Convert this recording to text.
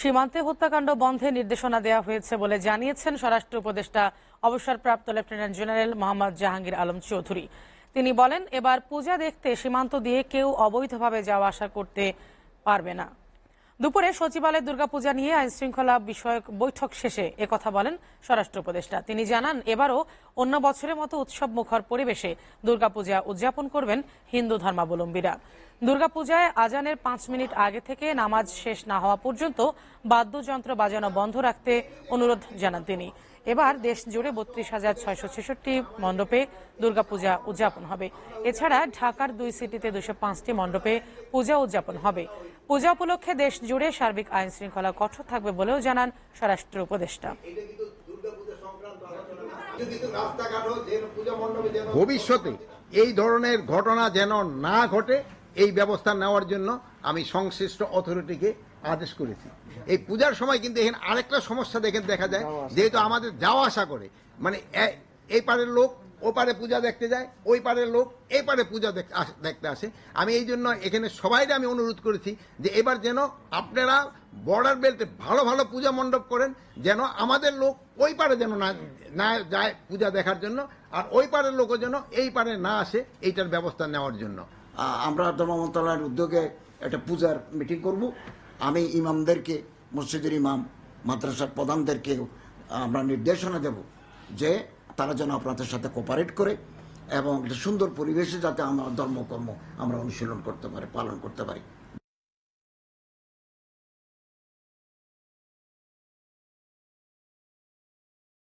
সীমান্তে হত্যাকাণ্ড বন্ধে নির্দেশনা দেওয়া হয়েছে বলে জানিয়েছেন স্বরাষ্ট্র উপদেষ্টা অবসরপ্রাপ্ত লেফটেন্যান্ট জেনারেল মোহাম্মদ জাহাঙ্গীর আলম চৌধুরী। তিনি বলেন, এবার পূজা দেখতে সীমান্ত দিয়ে কেউ অবৈধভাবে যাওয়া আসা করতে পারবে না। দুপুরে সচিবালয়ে দুর্গাপূজা নিয়ে আইনশৃঙ্খলা বিষয়ক বৈঠক শেষে একথা বলেন স্বরাষ্ট্র উপদেষ্টা। তিনি জানান, এবারও অন্য বছরের মতো উৎসব মুখর পরিবেশে দুর্গাপূজা উদযাপন করবেন হিন্দু ধর্মাবলম্বীরা। দুর্গাপূজায় আজানের 5 মিনিট আগে থেকে নামাজ শেষ না হওয়া পর্যন্ত বাদ্যযন্ত্র বাজানো বন্ধ রাখতে অনুরোধ জানান তিনি। এবার দেশ জুড়ে 32,666টি মণ্ডপে দুর্গাপূজা উদযাপন হবে। এছাড়া ঢাকার 2 সিটিতে 205টি মণ্ডপে পূজা উদযাপন হবে। পূজা উপলক্ষে দেশ জুড়ে সার্বিক আইন শৃঙ্খলা কঠোর থাকবে বলেও জানান স্বরাষ্ট্র উপদেষ্টা। ভবিষ্যতে এই ধরনের ঘটনা যেন না ঘটে, এই ব্যবস্থা নেওয়ার জন্য আমি সংশ্লিষ্ট অথরিটিকে আদেশ করেছি। এই পূজার সময় কিন্তু এখানে আরেকটা সমস্যা দেখা যায়, যেহেতু আমাদের যাওয়া আসা করে, মানে এই পারের লোক ও পারে পূজা দেখতে যায়, ওই পারের লোক এই পারে পূজা দেখতে আসে। আমি এই জন্য এখানে সবাইকে আমি অনুরোধ করেছি যে এবার যেন আপনারা বর্ডার বেল্টে ভালো ভালো পূজা মণ্ডপ করেন, যেন আমাদের লোক ওই পারে যেন না যায় পূজা দেখার জন্য, আর ওই পারের লোকও যেন এই পারে না আসে, এইটার ব্যবস্থা নেওয়ার জন্য। আমরা ধর্ম মন্ত্রণালয়ের উদ্যোগে একটা পূজার মিটিং করব। আমি ইমামদেরকে, মসজিদের ইমাম, মাদ্রাসার প্রধানদেরকে আমরা নির্দেশনা দেব যে তারা যেন আপনাদের সাথে কোঅপারেট করে এবং সুন্দর পরিবেশে যাতে আমরা ধর্মকর্ম আমরা অনুশীলন করতে পারি, পালন করতে পারি।